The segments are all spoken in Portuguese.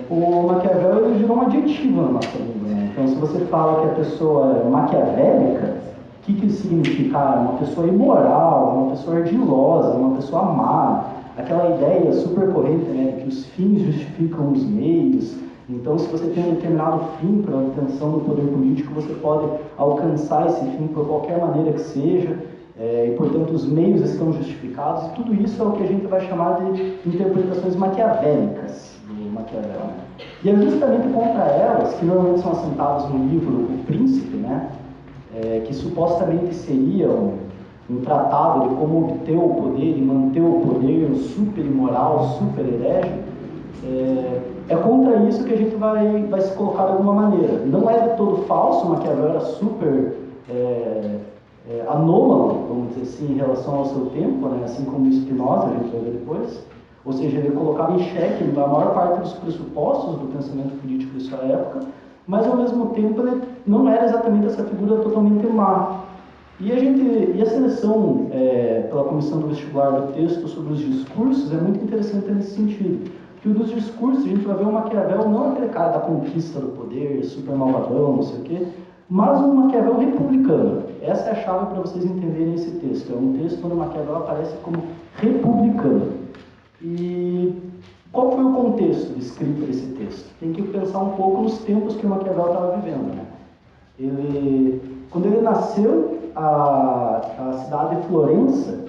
O Maquiavel ele virou um adjetivo na nossa língua, né? Então, se você fala que a pessoa é maquiavélica, o que isso significa? Uma pessoa imoral, uma pessoa ardilosa, uma pessoa má. Aquela ideia super corrente, né, de que os fins justificam os meios. Então, se você tem um determinado fim para a obtenção do poder político, você pode alcançar esse fim por qualquer maneira que seja, e, portanto, os meios estão justificados. E tudo isso é o que a gente vai chamar de interpretações maquiavélicas do Maquiavel. E é justamente contra elas, que normalmente são assentadas no livro O Príncipe, né, que supostamente seria um tratado de como obter o poder e manter o poder super imoral, super herege. É contra isso que a gente vai se colocar de alguma maneira. Não é de todo falso, Maquiavel era super anômalo, vamos dizer assim, em relação ao seu tempo, né? Assim como Spinoza, a gente vai ver depois. Ou seja, ele colocava em xeque a maior parte dos pressupostos do pensamento político de sua época, mas ao mesmo tempo ele não era exatamente essa figura totalmente má. E a seleção pela comissão do vestibular do texto sobre os discursos é muito interessante nesse sentido. Porque nos discursos a gente vai ver o Maquiavel não aquele cara da conquista do poder, super malvadão, não sei o quê, mas um Maquiavel republicano. Essa é a chave para vocês entenderem esse texto. É um texto onde o Maquiavel aparece como republicano. E qual foi o contexto de escrita desse texto? Tem que pensar um pouco nos tempos que o Maquiavel estava vivendo, né? Quando ele nasceu, a cidade de Florença,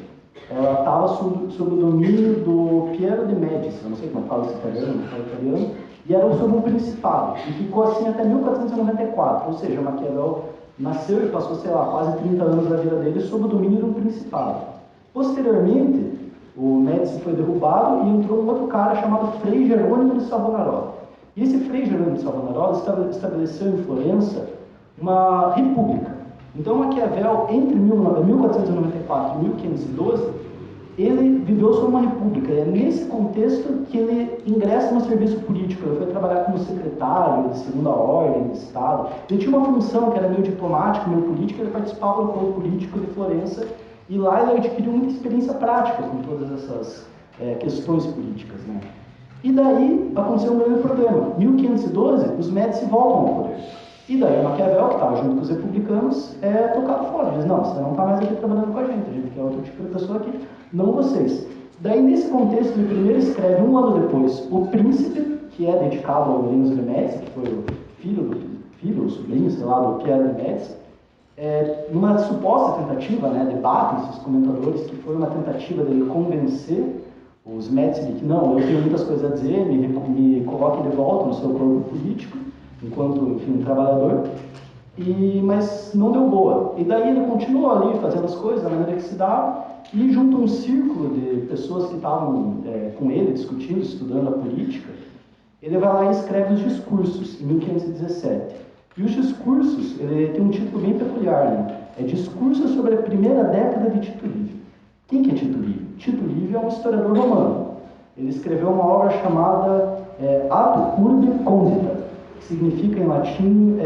ela estava sob o domínio do Piero de Médici, eu não sei como fala esse italiano, e era sob um principado, e ficou assim até 1494, ou seja, Maquiavel nasceu e passou, sei lá, quase 30 anos da vida dele sob o domínio de um principado. Posteriormente, o Médici foi derrubado e entrou um outro cara chamado Frei Jerônimo de Savonarola. E esse Frei Jerônimo de Savonarola estabeleceu em Florença uma república. Então, Maquiavel, entre 1494 e 1512, ele viveu sob uma república. E é nesse contexto que ele ingressa no serviço político. Ele foi trabalhar como secretário de segunda ordem do Estado. Ele tinha uma função que era meio diplomática, meio política. Ele participava do corpo político de Florença. E lá ele adquiriu muita experiência prática com todas essas questões políticas, né? E daí aconteceu um grande problema. Em 1512, os Médici voltam ao poder. E daí o Maquiavel, que estava junto com os republicanos, é tocado fora. Diz, não, você não está mais aqui trabalhando com a gente quer outro tipo de pessoa aqui, não vocês. Daí, nesse contexto, ele primeiro escreve, um ano depois, O Príncipe, que é dedicado ao Lorenzo de Médici, que foi o filho, o sobrinho, sei lá, do Piero de Médici, numa suposta tentativa, né, debatem os comentadores, que foi uma tentativa dele convencer os Médici de que, não, eu tenho muitas coisas a dizer, me coloque de volta no seu corpo político, enquanto, enfim, um trabalhador, mas não deu boa. E daí ele continuou ali fazendo as coisas da maneira que se dava, e junto a um círculo de pessoas que estavam com ele, discutindo, estudando a política, ele vai lá e escreve os discursos, em 1517. E os discursos, ele tem um título bem peculiar, né? É Discurso sobre a Primeira Década de Tito Livio. Quem que é Tito Livio? Tito Livio é um historiador romano. Ele escreveu uma obra chamada Ad Urbe Condita, que significa em latim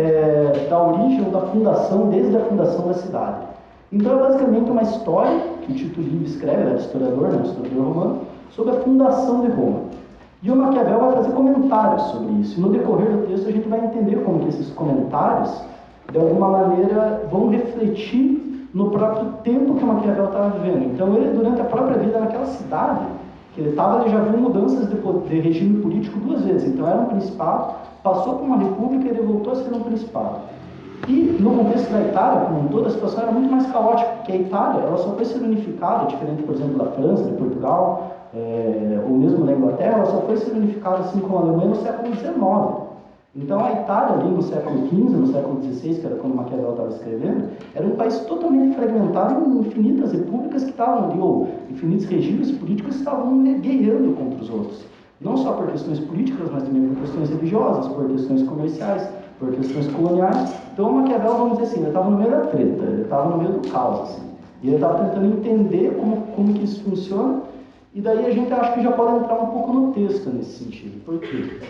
da origem ou da fundação, desde a fundação da cidade. Então é basicamente uma história que Tito Livio escreve, ele é historiador, né, um historiador romano, sobre a fundação de Roma. E o Maquiavel vai fazer comentários sobre isso. E no decorrer do texto a gente vai entender como que esses comentários, de alguma maneira, vão refletir no próprio tempo que o Maquiavel estava vivendo. Então ele, durante a própria vida naquela cidade que ele estava, ele já viu mudanças de regime político 2 vezes. Então era um principado, passou por uma república e ele voltou a ser um principado. E no contexto da Itália, como toda a situação era muito mais caótica, porque a Itália ela só foi ser unificada, diferente, por exemplo, da França, de Portugal, ou mesmo da Inglaterra, ela só foi ser unificada assim como a Alemanha no século XIX. Então a Itália ali no século XV, no século XVI, que era quando Maquiavel estava escrevendo, era um país totalmente fragmentado em infinitas repúblicas que estavam ali, ou infinitos regimes políticos que estavam guerreando contra os outros. Não só por questões políticas, mas também por questões religiosas, por questões comerciais, por questões coloniais. Então o Maquiavel, vamos dizer assim, ele estava no meio da treta, ele estava no meio do caos, assim. E ele estava tentando entender como que isso funciona, e daí a gente acha que já pode entrar um pouco no texto nesse sentido. Por quê?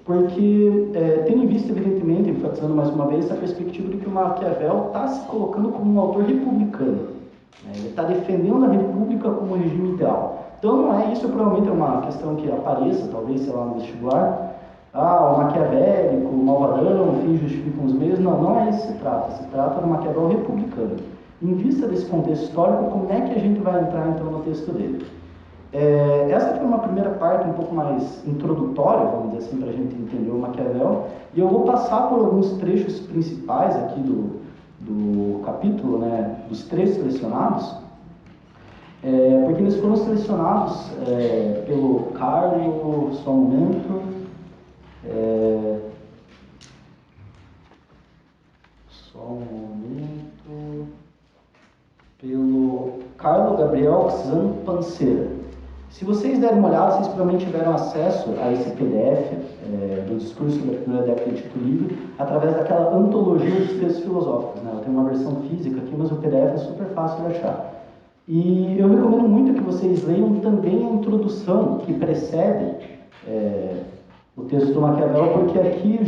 Porque, tendo em vista, evidentemente, enfatizando mais uma vez, essa perspectiva de que o Maquiavel está se colocando como um autor republicano. Né? Ele está defendendo a república como regime ideal. Então não é isso, provavelmente é uma questão que apareça, talvez, sei lá, no vestibular. O maquiavélico, o malvadão, o fim justificam os meios. Não, não é isso que se trata. Se trata do Maquiavel republicano. Em vista desse contexto histórico, como é que a gente vai entrar então no texto dele? Essa foi uma primeira parte um pouco mais introdutória, vamos dizer assim, para a gente entender o Maquiavel, e eu vou passar por alguns trechos principais aqui do capítulo, né, dos trechos selecionados, porque eles foram selecionados pelo Carlo, só um momento, pelo Carlo Gabriel Xanpancera. Se vocês derem uma olhada, vocês provavelmente tiveram acesso a esse PDF do discurso da primeira década de Tito Livre através daquela antologia dos textos filosóficos, né? Eu tenho uma versão física aqui, mas o PDF é super fácil de achar. E eu recomendo muito que vocês leiam também a introdução que precede o texto do Maquiavel, porque aqui,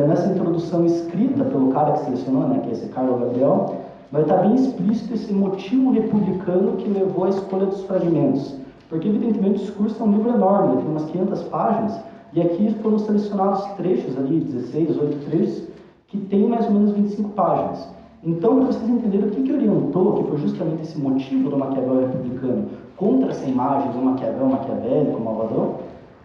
nessa introdução escrita pelo cara que selecionou, né, que é esse Carlo Gabriel, vai estar bem explícito esse motivo republicano que levou à escolha dos fragmentos. Porque, evidentemente, o discurso é um livro enorme, tem umas 500 páginas, e aqui foram selecionados trechos ali, 16, 18 trechos, que tem mais ou menos 25 páginas. Então, para vocês entenderem o que orientou, que foi justamente esse motivo do Maquiavel republicano contra essa imagem do Maquiavel maquiavélico, malvadão,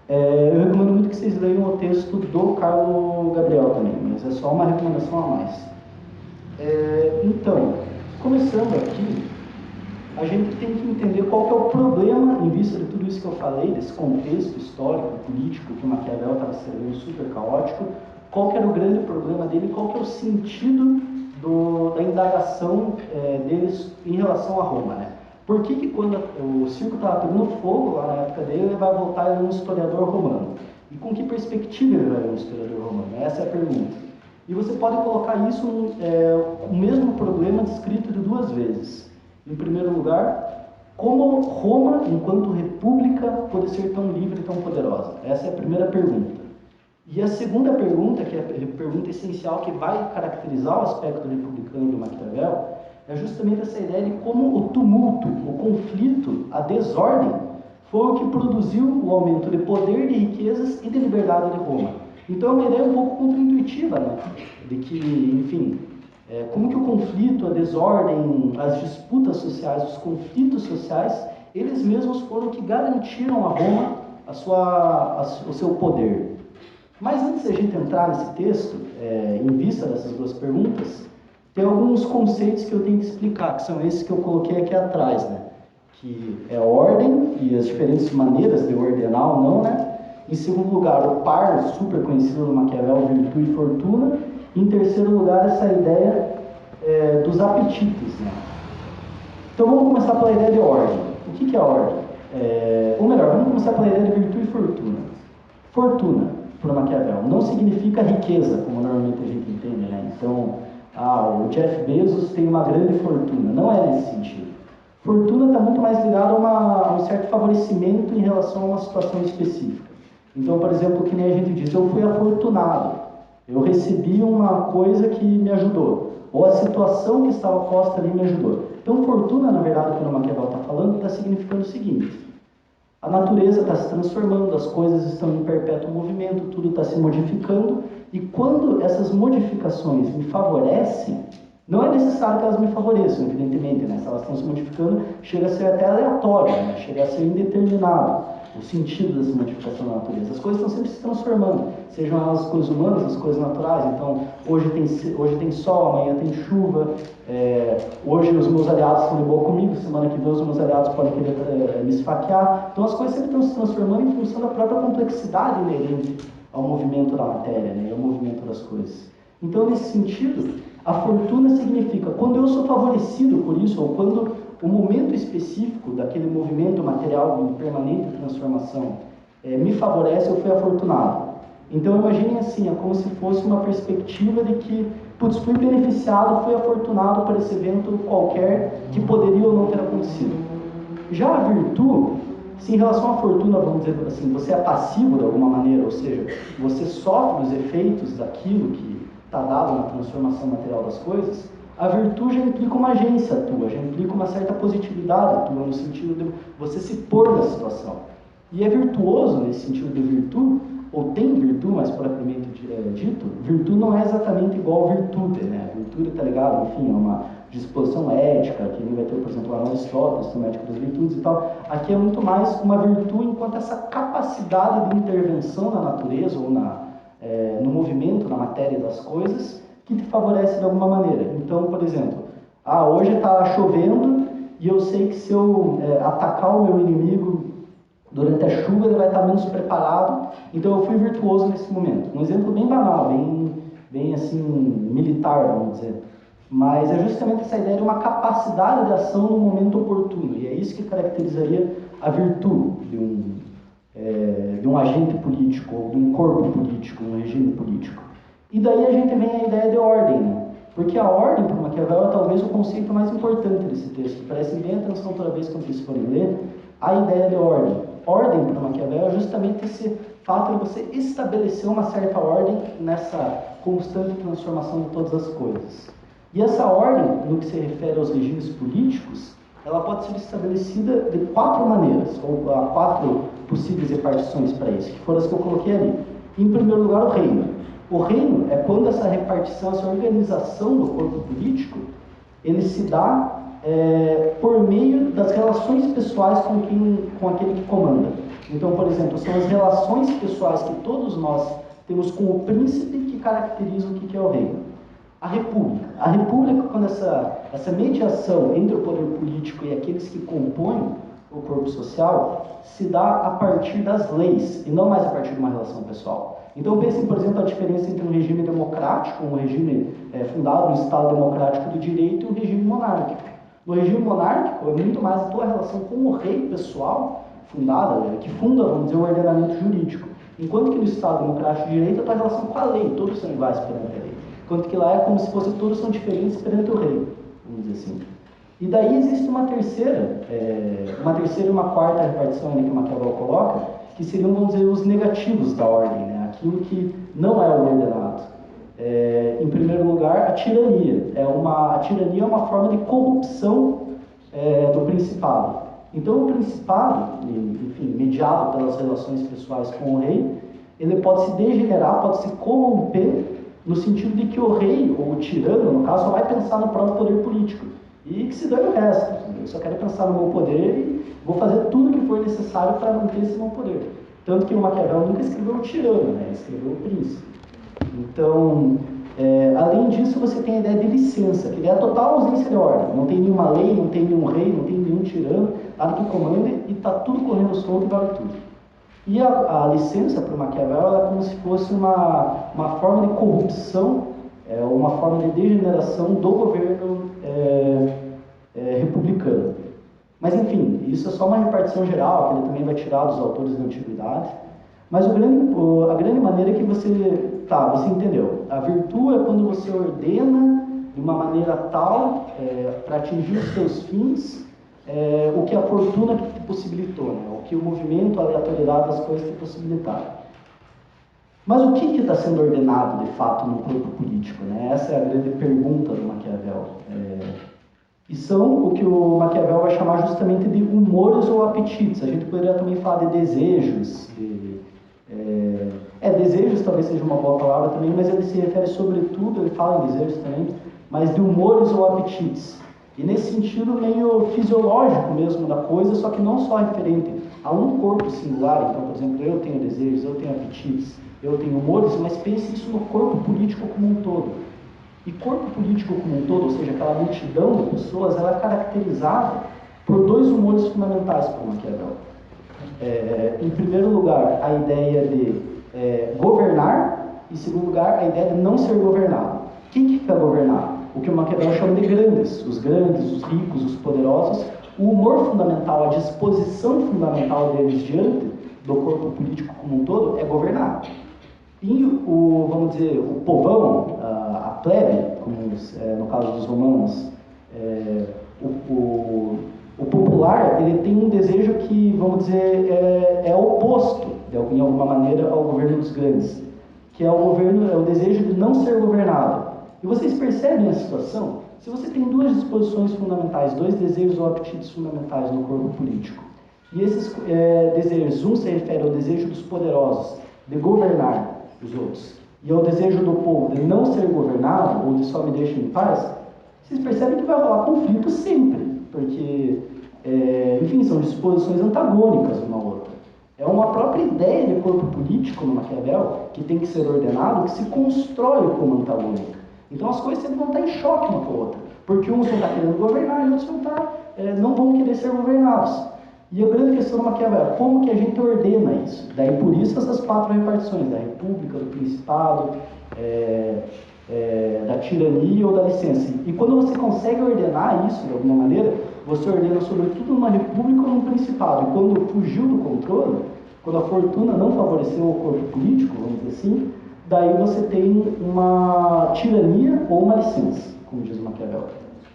eu recomendo muito que vocês leiam o texto do Carlo Gabriel também, mas é só uma recomendação a mais. Então, começando aqui, a gente tem que entender qual que é o problema, em vista de tudo isso que eu falei, desse contexto histórico, político, que o Maquiavel estava escrevendo super caótico, qual que era o grande problema dele, qual que é o sentido da indagação deles em relação a Roma, né? Por que quando o circo estava pegando fogo lá na época dele, ele vai voltar a ser um historiador romano? E com que perspectiva ele vai ser um historiador romano? Essa é a pergunta. E você pode colocar isso o mesmo problema descrito de duas vezes. Em primeiro lugar, como Roma, enquanto república, pode ser tão livre e tão poderosa? Essa é a primeira pergunta. E a segunda pergunta, que é a pergunta essencial que vai caracterizar o aspecto republicano do Maquiavel, é justamente essa ideia de como o tumulto, o conflito, a desordem, foi o que produziu o aumento de poder, de riquezas e de liberdade de Roma. Então é uma ideia um pouco contraintuitiva, né? De que, enfim, como que o conflito, a desordem, as disputas sociais, os conflitos sociais, eles mesmos foram que garantiram a Roma o seu poder. Mas antes de a gente entrar nesse texto, em vista dessas duas perguntas, tem alguns conceitos que eu tenho que explicar, que são esses que eu coloquei aqui atrás, né? Que é ordem e as diferentes maneiras de ordenar ou não, né? Em segundo lugar, o par, super conhecido do Maquiavel, virtude e fortuna. Em terceiro lugar, essa ideia dos apetites, né? Então vamos começar pela ideia de ordem. O que é ordem? Ou melhor, vamos começar pela ideia de virtude e fortuna. Fortuna, para Maquiavel, não significa riqueza, como normalmente a gente entende, né? Então, o Jeff Bezos tem uma grande fortuna. Não é nesse sentido. Fortuna está muito mais ligada a um certo favorecimento em relação a uma situação específica. Então, por exemplo, que nem a gente diz, eu fui afortunado, eu recebi uma coisa que me ajudou, ou a situação que estava posta ali me ajudou. Então, fortuna, na verdade, quando o Maquiavel está falando, está significando o seguinte: a natureza está se transformando, as coisas estão em perpétuo movimento, tudo está se modificando, e quando essas modificações me favorecem, não é necessário que elas me favoreçam, evidentemente, né? Se elas estão se modificando, chega a ser até aleatório, né? Chega a ser indeterminado o sentido dessa modificação da natureza. As coisas estão sempre se transformando, sejam elas as coisas humanas, as coisas naturais. Então, hoje tem sol, amanhã tem chuva, hoje os meus aliados estão de boa comigo, semana que vem os meus aliados podem querer me esfaquear. Então, as coisas sempre estão se transformando em função da própria complexidade inerente ao movimento da matéria, né? Ao movimento das coisas. Então, nesse sentido, a fortuna significa quando eu sou favorecido por isso, ou quando o momento específico daquele movimento material em permanente transformação me favorece, eu fui afortunado. Então imaginem assim, é como se fosse uma perspectiva de que, putz, fui beneficiado, fui afortunado por esse evento qualquer que poderia ou não ter acontecido. Já a virtude, se em relação à fortuna, vamos dizer assim, você é passivo de alguma maneira, ou seja, você sofre os efeitos daquilo que está dado na transformação material das coisas, a virtude já implica uma agência tua, já implica uma certa positividade tua, no sentido de você se pôr na situação. E é virtuoso nesse sentido de virtude, ou tem virtude, mais propriamente dito, virtude não é exatamente igual a virtude, né? Virtude está ligado, enfim, a uma disposição ética, que vai ter, por exemplo, lá no Aristóteles, sistema ético das virtudes e tal. Aqui é muito mais uma virtude enquanto essa capacidade de intervenção na natureza ou no movimento, na matéria das coisas, que te favorece de alguma maneira. Então, por exemplo, hoje está chovendo e eu sei que se eu atacar o meu inimigo durante a chuva, ele vai estar menos preparado, então eu fui virtuoso nesse momento. Um exemplo bem banal, bem assim, militar, vamos dizer. Mas é justamente essa ideia de uma capacidade de ação no momento oportuno, e é isso que caracterizaria a virtude de um agente político, ou de um corpo político, um regime político. E daí a gente vem a ideia de ordem, né? Porque a ordem, para Maquiavel, é talvez o conceito mais importante desse texto. Prestem bem atenção toda vez que vocês forem ler a ideia de ordem. Ordem, para Maquiavel, é justamente esse fato de você estabelecer uma certa ordem nessa constante transformação de todas as coisas. E essa ordem, no que se refere aos regimes políticos, ela pode ser estabelecida de 4 maneiras, ou há 4 possíveis repartições para isso, que foram as que eu coloquei ali. Em primeiro lugar, o reino. O reino é quando essa repartição, essa organização do corpo político, ele se dá por meio das relações pessoais com aquele que comanda. Então, por exemplo, são as relações pessoais que todos nós temos com o príncipe que caracterizam o que é o reino. A república, quando essa mediação entre o poder político e aqueles que compõem o corpo social, se dá a partir das leis, e não mais a partir de uma relação pessoal. Então pensem, por exemplo, a diferença entre um regime democrático, um regime fundado no Estado democrático do direito, e um regime monárquico. No regime monárquico, é muito mais a tua relação com o rei pessoal, que funda, vamos dizer, o ordenamento jurídico. Enquanto que no Estado democrático do direito, a tua relação com a lei, todos são iguais perante a lei. Enquanto que lá é como se todos são diferentes perante o rei, vamos dizer assim. E daí existe uma terceira e uma quarta repartição que Maquiavel coloca, que seriam, vamos dizer, os negativos da ordem, né? Aquilo que não é o ordenado. Em primeiro lugar, a tirania. A tirania é uma forma de corrupção do principado. Então, o principado, enfim, mediado pelas relações pessoais com o rei, ele pode se degenerar, pode se corromper, no sentido de que o rei, ou o tirano, no caso, só vai pensar no próprio poder político. E que se dane o resto. Eu só quero pensar no meu poder e vou fazer tudo o que for necessário para manter esse meu poder. Tanto que o Maquiavel nunca escreveu o tirano, né? Ele escreveu o príncipe. Então, além disso, você tem a ideia de licença, que é a total ausência de ordem. Não tem nenhuma lei, não tem nenhum rei, não tem nenhum tirano, nada que comande, e está tudo correndo solto e vale tudo. E a licença para o Maquiavel é como se fosse uma forma de corrupção, uma forma de degeneração do governo republicano. Mas, enfim, isso é só uma repartição geral, que ele também vai tirar dos autores da antiguidade. Mas a grande maneira é que você entendeu. A virtude é quando você ordena de uma maneira tal para atingir os seus fins o que a fortuna te possibilitou, né? O que o movimento, a aleatoriedade das coisas te possibilitaram. Mas o que está sendo ordenado, de fato, no corpo político, né? Essa é a grande pergunta do Maquiavel. E são o que o Maquiavel vai chamar justamente de humores ou apetites. A gente poderia também falar de desejos. Desejos talvez seja uma boa palavra também, mas ele se refere sobretudo, ele fala em desejos também, mas de humores ou apetites. E nesse sentido meio fisiológico mesmo da coisa, só que não só referente a um corpo singular. Então, por exemplo, eu tenho desejos, eu tenho apetites, eu tenho humores, mas pense isso no corpo político como um todo. E corpo político como um todo, ou seja, aquela multidão de pessoas, ela é caracterizada por 2 humores fundamentais para o Maquiavel. Em primeiro lugar, a ideia de governar, e em segundo lugar, a ideia de não ser governado. Quem que quer governar? O que o Maquiavel chama de grandes, os ricos, os poderosos. O humor fundamental, a disposição fundamental deles diante do corpo político como um todo é governar. E vamos dizer, o povão, a plebe, como no caso dos romanos, o popular, ele tem um desejo que, vamos dizer, é oposto, em alguma maneira, ao governo dos grandes, que é o desejo de não ser governado. E vocês percebem a situação? se você tem duas disposições fundamentais, dois desejos ou apetites fundamentais no corpo político, e esses desejos, um se refere ao desejo dos poderosos de governar os outros, e ao desejo do povo de não ser governado, ou de só me deixar em paz, vocês percebem que vai rolar conflito sempre, porque, enfim, são disposições antagônicas uma à outra. É uma própria ideia de corpo político no Maquiavel, que tem que ser ordenado, que se constrói como antagônica. Então as coisas sempre vão estar em choque uma com a outra, porque uns vão estar querendo governar e outros não vão querer ser governados. E a grande questão do Maquiavel é como que a gente ordena isso. Daí por isso essas 4 repartições, da república, do principado, da tirania ou da licença. E quando você consegue ordenar isso de alguma maneira, você ordena sobretudo numa república ou num principado. E quando fugiu do controle, quando a fortuna não favoreceu o corpo político, vamos dizer assim, daí você tem uma tirania ou uma licença, como diz o Maquiavel.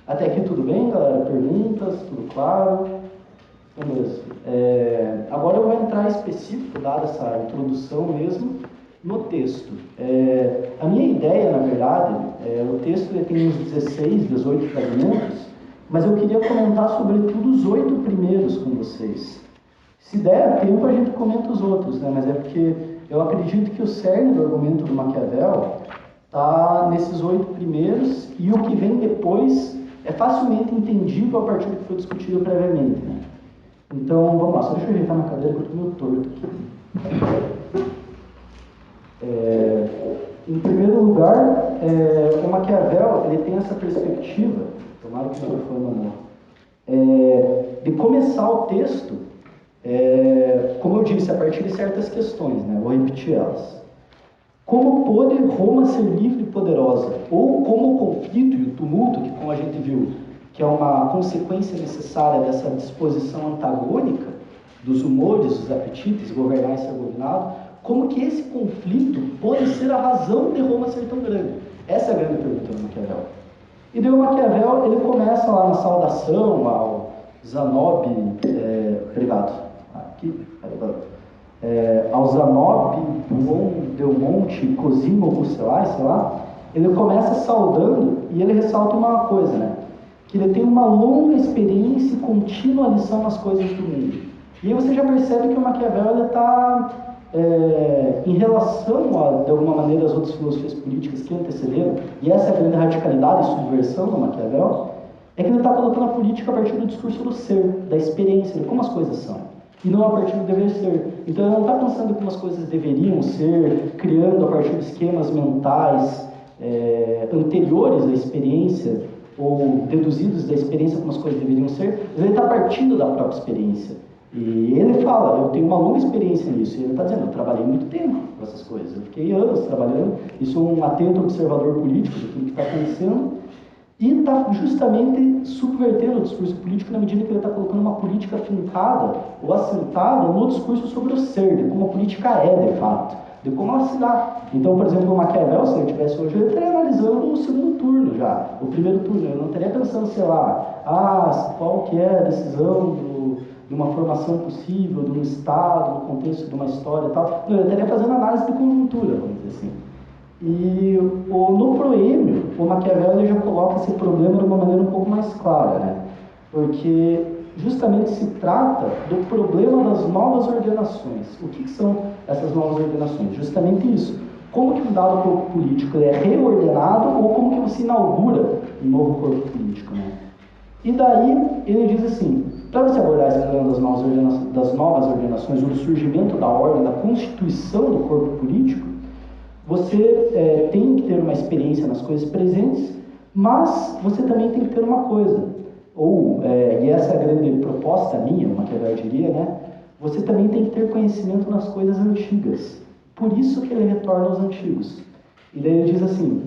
Até aqui tudo bem, galera? Perguntas? Tudo claro? Beleza. Agora eu vou entrar específico, dada essa introdução mesmo, no texto. A minha ideia, na verdade, o texto tem uns 16, 18 fragmentos, mas eu queria comentar sobretudo os 8 primeiros com vocês. Se der tempo, a gente comenta os outros, né? Mas é porque eu acredito que o cerne do argumento do Maquiavel está nesses 8 primeiros, e o que vem depois é facilmente entendível a partir do que foi discutido previamente, né? Então, vamos lá, só deixa eu ajeitar minha cadeira que eu estou meio torto aqui. Em primeiro lugar, o Maquiavel ele tem essa perspectiva, tomara que o microfone não, de começar o texto, como eu disse, a partir de certas questões, né? Vou repetir elas. Como pôde Roma ser livre e poderosa? Ou como o conflito e o tumulto, que como a gente viu, que é uma consequência necessária dessa disposição antagônica dos humores, dos apetites, governar e ser governado, como que esse conflito pode ser a razão de Roma ser tão grande? Essa é a grande pergunta do Maquiavel. E daí o Maquiavel, ele começa lá na saudação ao Zanobi, obrigado, ao Zanobi, Belmonte, Cosimo, Bucelai, sei lá, ele começa saudando e ele ressalta uma coisa, né? Que ele tem uma longa experiência e contínua lição nas coisas do mundo. E aí você já percebe que o Maquiavel está em relação, de alguma maneira, às outras filosofias políticas que antecederam, e essa é a grande radicalidade e subversão do Maquiavel, é que ele está colocando a política a partir do discurso do ser, da experiência, de como as coisas são, e não a partir do dever ser. Então ele não está pensando como as coisas deveriam ser, criando a partir de esquemas mentais anteriores à experiência, ou deduzidos da experiência como as coisas deveriam ser, mas ele está partindo da própria experiência. E ele fala, eu tenho uma longa experiência nisso, e ele está dizendo, eu trabalhei muito tempo com essas coisas, eu fiquei anos trabalhando, e sou um atento observador político de tudo que está acontecendo, e está justamente subvertendo o discurso político na medida que ele está colocando uma política fincada ou assentada no discurso sobre o ser, de como a política é de fato, de como ela se dá. Então, por exemplo, o Maquiavel, se ele estivesse hoje, ele estaria analisando o segundo turno já, o primeiro turno, ele não estaria pensando, sei lá, qual que é a decisão de uma formação possível, de um Estado, no contexto de uma história e tal. Não, ele estaria fazendo análise de conjuntura, vamos dizer assim. E no Proêmio, o Maquiavel ele já coloca esse problema de uma maneira um pouco mais clara, né? Porque justamente se trata do problema das novas ordenações. O que são essas novas ordenações? Justamente isso. Como que um dado corpo político é reordenado ou como que você inaugura um novo corpo político, né? E daí ele diz assim, para você abordar esse problema das novas ordenações, ou do surgimento da ordem, da constituição do corpo político, você tem que ter uma experiência nas coisas presentes, mas você também tem que ter uma coisa, e essa é a grande proposta minha, o Maquiavel diria, né? Você também tem que ter conhecimento nas coisas antigas. Por isso que ele retorna aos antigos. E daí ele diz assim,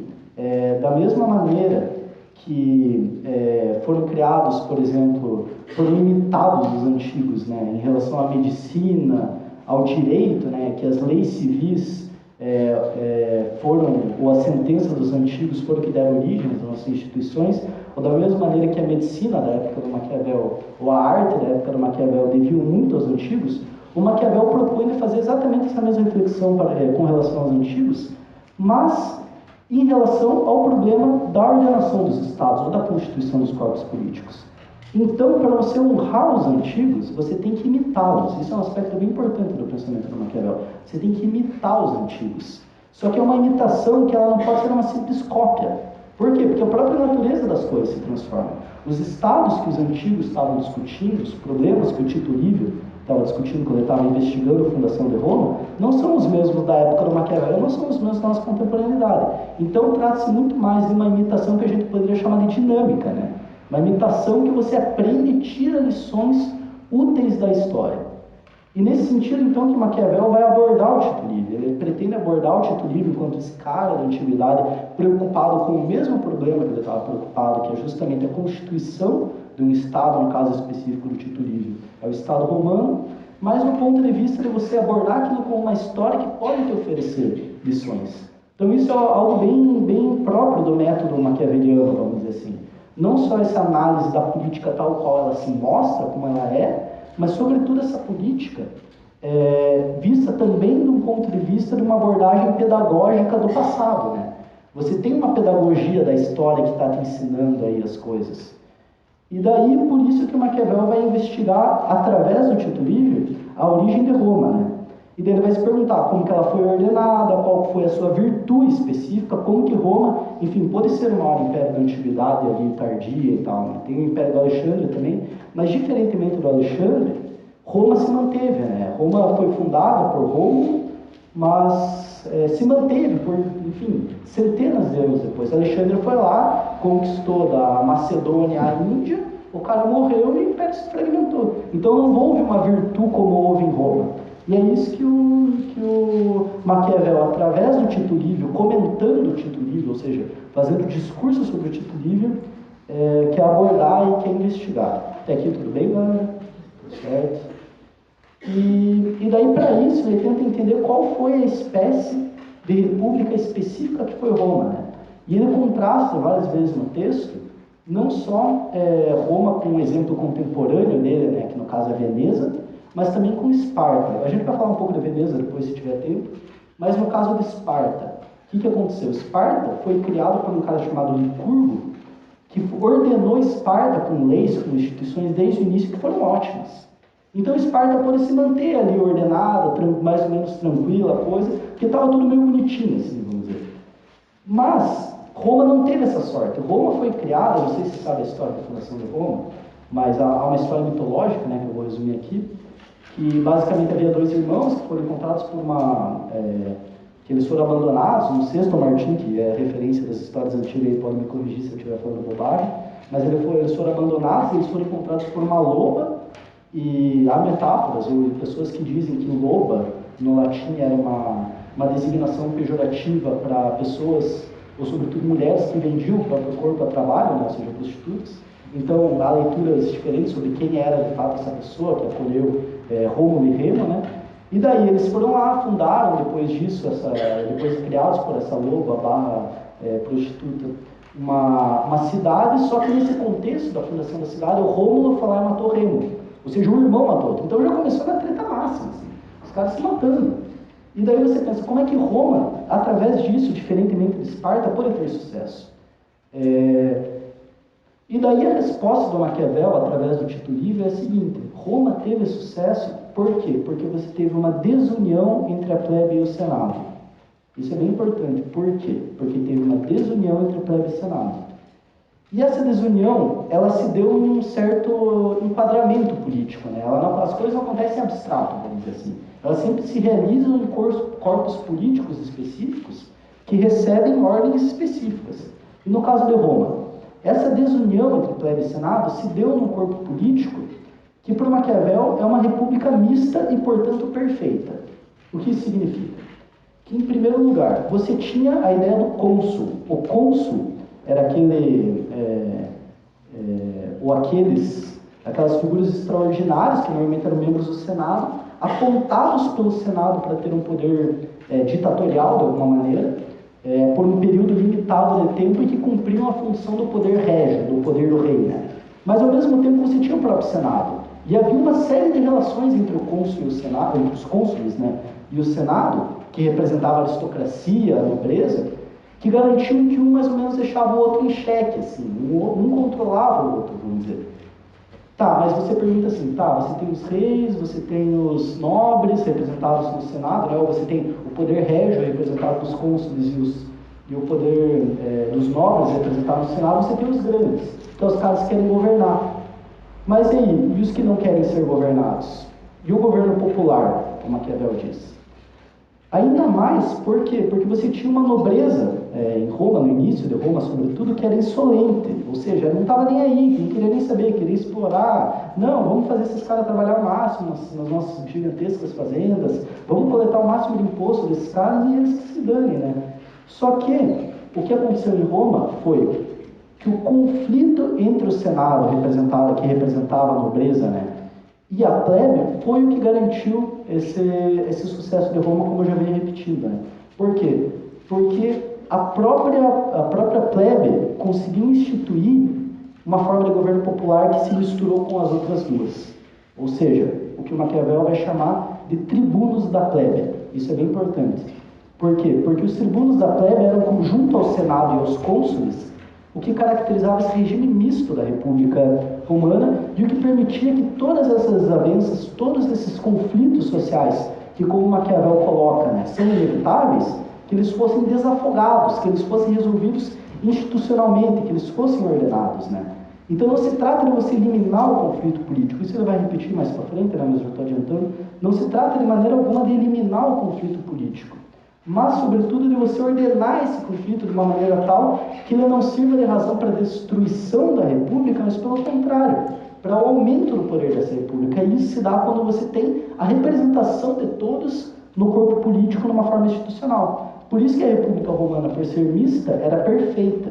da mesma maneira que foram criados, por exemplo, foram imitados os antigos, né, em relação à medicina, ao direito, né, que as leis civis ou as sentenças dos antigos foram que deram origem às nossas instituições, ou da mesma maneira que a medicina da época do Maquiavel, ou a arte da época do Maquiavel deviam muito aos antigos, o Maquiavel propõe fazer exatamente essa mesma reflexão com relação aos antigos, mas em relação ao problema da ordenação dos estados ou da constituição dos corpos políticos. Então, para você honrar os antigos, você tem que imitá-los. Isso é um aspecto bem importante do pensamento do Maquiavel. Você tem que imitar os antigos. Só que é uma imitação que ela não pode ser uma simples cópia. Por quê? Porque a própria natureza das coisas se transforma. Os estados que os antigos estavam discutindo, os problemas que o Tito Livio estava discutindo quando ele estava investigando a fundação de Roma, não são os mesmos da época do Maquiavel, não são os mesmos da nossa contemporaneidade. Então, trata-se muito mais de uma imitação que a gente poderia chamar de dinâmica, né? Uma imitação que você aprende e tira lições úteis da história. E nesse sentido, então, que Maquiavel vai abordar o Tito Livio. Ele pretende abordar o Tito Livio enquanto esse cara da antiguidade, preocupado com o mesmo problema que ele estava preocupado, que é justamente a constituição de um Estado, no caso específico do Tito Livio, é o Estado romano, mas no ponto de vista de você abordar aquilo como uma história que pode te oferecer lições. Então isso é algo bem próprio do método maquiaveliano, vamos dizer assim. Não só essa análise da política tal qual ela se mostra, como ela é, mas sobretudo essa política vista também de um ponto de vista de uma abordagem pedagógica do passado, né? Você tem uma pedagogia da história que está te ensinando aí as coisas. E daí, por isso que o Maquiavel vai investigar, através do Tito Livio, a origem de Roma, né? E daí ele vai se perguntar como que ela foi ordenada, qual foi a sua virtude específica, como que Roma, enfim, pode ser o maior império da antiguidade ali, tardia e tal, né? Tem o Império do Alexandre também, mas diferentemente do Alexandre, Roma se manteve, né? Roma foi fundada por Rômulo, mas se manteve por, enfim, centenas de anos depois. Alexandre foi lá, conquistou da Macedônia à Índia, o cara morreu e o império se fragmentou. Então não houve uma virtude como houve em Roma. E é isso que o Maquiavel, através do Tito Livio, comentando o Tito Livio, ou seja, fazendo discurso sobre o Tito Livio, quer abordar e quer investigar. Até aqui tudo bem, galera? Tudo certo? E daí, para isso, ele tenta entender qual foi a espécie de república específica que foi Roma, né? E ele contrasta várias vezes no texto, não só Roma com um exemplo contemporâneo dele, né, que no caso é Veneza, mas também com Esparta. A gente vai falar um pouco de Veneza depois, se tiver tempo, mas no caso de Esparta, o que aconteceu? Esparta foi criado por um cara chamado Licurgo, que ordenou Esparta com leis, com instituições desde o início que foram ótimas. Então Esparta pôde se manter ali ordenada, mais ou menos tranquila a coisa, porque estava tudo meio bonitinho, assim, vamos dizer. Mas Roma não teve essa sorte. Roma foi criada, não sei se você sabe a história da fundação de Roma, mas há uma história mitológica, né, que eu vou resumir aqui, que basicamente havia dois irmãos que foram encontrados por que eles foram abandonados, um Sexto Martim, que é referência das histórias antigas, aí pode me corrigir se eu estiver falando bobagem, mas eles foram abandonados e eles foram encontrados por uma loba. E há metáforas, ou pessoas que dizem que loba, no latim, era uma designação pejorativa para pessoas, ou sobretudo mulheres, que vendiam o próprio corpo a trabalho, né, ou seja, prostitutas. Então, há leituras diferentes sobre quem era de fato essa pessoa que acolheu Rômulo e Remo, né? E daí eles foram lá, fundaram, depois disso, depois criados por essa loba barra prostituta, uma cidade, só que nesse contexto da fundação da cidade, o Rômulo foi lá e matou Remo. Ou seja, um irmão matou outro. Então já começou na treta máxima, assim, os caras se matando. E daí você pensa, como é que Roma, através disso, diferentemente de Esparta, pode ter sucesso? E daí a resposta do Maquiavel, através do Tito Livio, é a seguinte: Roma teve sucesso por quê? Porque você teve uma desunião entre a plebe e o Senado. Isso é bem importante. Por quê? Porque teve uma desunião entre a plebe e o Senado. E essa desunião, ela se deu em um certo enquadramento político, né? As coisas não acontecem abstrato, vamos dizer assim. Elas sempre se realizam em corpos políticos específicos que recebem ordens específicas. E no caso de Roma, essa desunião entre plebe e senado se deu num corpo político que, por Maquiavel, é uma república mista e, portanto, perfeita. O que isso significa? Que, em primeiro lugar, você tinha a ideia do cônsul. O cônsul era aquelas figuras extraordinárias, que normalmente eram membros do Senado, apontados pelo Senado para ter um poder ditatorial, de alguma maneira, por um período limitado de tempo e que cumpriam a função do poder régio, do poder do rei, né? Mas, ao mesmo tempo, você tinha o próprio Senado. E havia uma série de relações entre o cônsul e o Senado, entre os cônsules, né, e o Senado, que representava a aristocracia, a nobreza, que garantiu que um mais ou menos deixava o outro em xeque, assim, um controlava o outro, vamos dizer. Tá, mas você pergunta assim, tá, você tem os reis, você tem os nobres representados no Senado, né, ou você tem o poder régio representado nos cônsules e o poder dos nobres representado no Senado, você tem os grandes, que são os caras que querem governar. Mas e aí, e os que não querem ser governados? E o governo popular, como Maquiavel diz? Ainda mais, por quê? Porque você tinha uma nobreza em Roma, no início de Roma, sobretudo, que era insolente, ou seja, não estava nem aí, não queria nem saber, queria explorar. Não, vamos fazer esses caras trabalhar o máximo nas nossas gigantescas fazendas, vamos coletar o máximo de imposto desses caras e eles que se danem, né? Só que o que aconteceu em Roma foi que o conflito entre o Senado, que representava a nobreza, né, e a plebe foi o que garantiu esse sucesso de Roma, como eu já venho repetindo. Né? Por quê? Porque a própria plebe conseguiu instituir uma forma de governo popular que se misturou com as outras duas. Ou seja, o que o Maquiavel vai chamar de tribunos da plebe. Isso é bem importante. Por quê? Porque os tribunos da plebe eram, junto ao Senado e aos cônsules, o que caracterizava esse regime misto da República Romana e o que permitia que todas essas desavenças, todos esses conflitos sociais, que como Maquiavel coloca, né, são inevitáveis, que eles fossem desafogados, que eles fossem resolvidos institucionalmente, que eles fossem ordenados. Né? Então não se trata de você eliminar o conflito político, isso ele vai repetir mais para frente, né, mas eu já estou adiantando, não se trata de maneira alguma de eliminar o conflito político, mas, sobretudo, de você ordenar esse conflito de uma maneira tal que ele não sirva de razão para a destruição da República, mas, pelo contrário, para o aumento do poder dessa República. E isso se dá quando você tem a representação de todos no corpo político numa forma institucional. Por isso que a República Romana, por ser mista, era perfeita.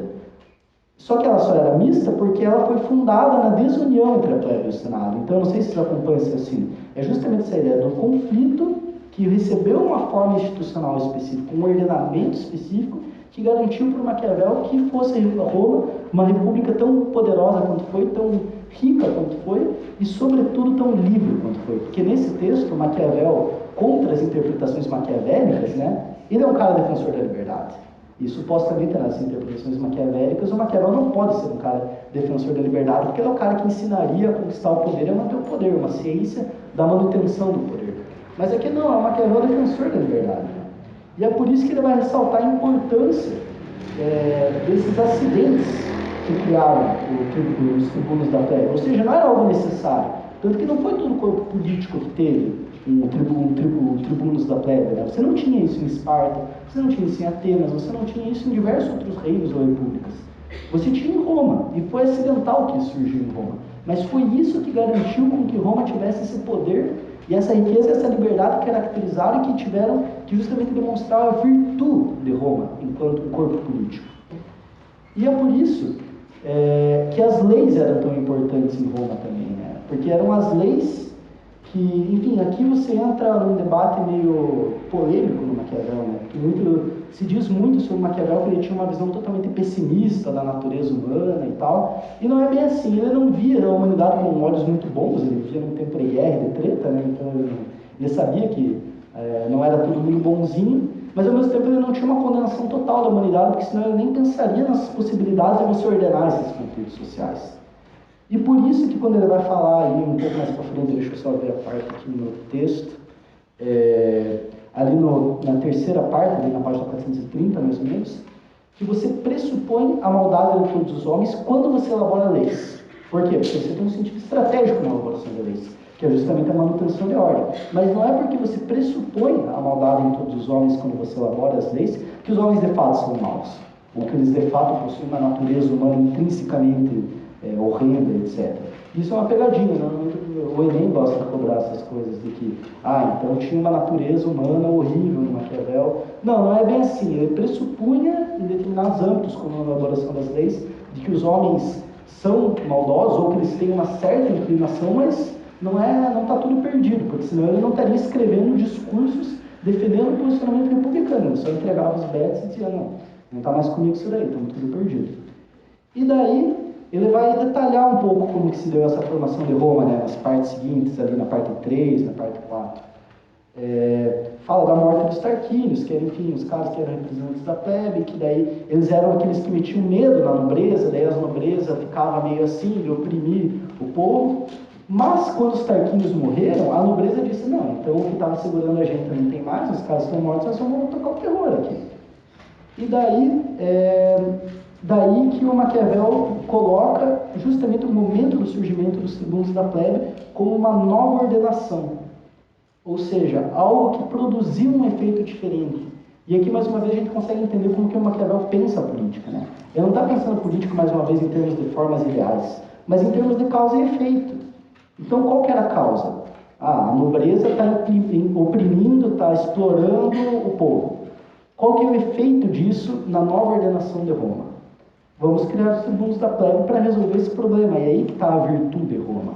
Só que ela só era mista porque ela foi fundada na desunião entre a plebe e o Senado. Então, eu não sei se vocês acompanham esse raciocínio. É justamente essa ideia do conflito que recebeu uma forma institucional específica, um ordenamento específico, que garantiu para o Maquiavel que fosse Roma uma república tão poderosa quanto foi, tão rica quanto foi, e sobretudo tão livre quanto foi. Porque nesse texto, Maquiavel, contra as interpretações maquiavélicas, né, ele é um cara defensor da liberdade. E supostamente nas interpretações maquiavélicas, o Maquiavel não pode ser um cara defensor da liberdade, porque ele é o cara que ensinaria a conquistar o poder e a manter o poder, uma ciência da manutenção do poder. Mas aqui não, é o Maquiavel defensor da liberdade. Né? E é por isso que ele vai ressaltar a importância desses acidentes que criaram os tribunos da plebe. Ou seja, não era algo necessário. Tanto que não foi todo o corpo político que teve tribunos da plebe. Né? Você não tinha isso em Esparta, você não tinha isso em Atenas, você não tinha isso em diversos outros reinos ou repúblicas. Você tinha em Roma, e foi acidental que isso surgiu em Roma. Mas foi isso que garantiu com que Roma tivesse esse poder e essa riqueza e essa liberdade que caracterizaram e que tiveram que justamente demonstrar a virtude de Roma enquanto um corpo político. E é por isso que as leis eram tão importantes em Roma também, né? Porque eram as leis que, enfim, aqui você entra num debate meio polêmico no Maquiavel, né? Porque se diz muito sobre Maquiavel que ele tinha uma visão totalmente pessimista da natureza humana e tal, e não é bem assim. Ele não via a humanidade com olhos muito bons, ele vivia num tempo de guerra, de treta, né? Então ele sabia que não era todo mundo bonzinho, mas ao mesmo tempo ele não tinha uma condenação total da humanidade, porque senão ele nem pensaria nas possibilidades de você ordenar esses conflitos sociais. E por isso que quando ele vai falar aí um pouco mais para frente, deixa eu só ver a parte aqui no texto, ali na terceira parte, ali na página 430 mais ou menos, que você pressupõe a maldade de todos os homens quando você elabora leis. Por quê? Porque você tem um sentido estratégico na elaboração de leis, que é justamente a manutenção de ordem. Mas não é porque você pressupõe a maldade em todos os homens quando você elabora as leis, que os homens de fato são maus, ou que eles de fato possuem uma natureza humana intrinsecamente horrenda, etc. Isso é uma pegadinha, normalmente o Enem gosta de cobrar essas coisas, de que, então tinha uma natureza humana horrível no Maquiavel. Não, não é bem assim. Ele pressupunha, em determinados âmbitos, como na elaboração das leis, de que os homens são maldosos, ou que eles têm uma certa inclinação, mas não está tudo perdido, porque senão ele não estaria escrevendo discursos defendendo o posicionamento republicano. Ele só entregava os bets e dizia, não está mais comigo isso daí, estamos tudo perdido. E daí ele vai detalhar um pouco como que se deu essa formação de Roma, né, nas partes seguintes, ali na parte 3, na parte 4. Fala da morte dos Tarquínios, que eram, enfim, os caras que eram representantes da plebe, que daí eles eram aqueles que metiam medo na nobreza, daí as nobrezas ficavam meio assim, de oprimir o povo. Mas quando os Tarquínios morreram, a nobreza disse, não, então o que estava segurando a gente não tem mais, os caras estão mortos, nós vamos tocar o terror aqui. E daí que o Maquiavel coloca justamente o momento do surgimento dos tribunos da plebe como uma nova ordenação. Ou seja, algo que produziu um efeito diferente. E aqui, mais uma vez, a gente consegue entender como que o Maquiavel pensa a política. Né? Ele não está pensando a política, mais uma vez, em termos de formas ideais, mas em termos de causa e efeito. Então, qual que era a causa? A nobreza está oprimindo, está explorando o povo. Qual que é o efeito disso na nova ordenação de Roma? Vamos criar os tribunos da plebe para resolver esse problema. E aí que está a virtude de Roma.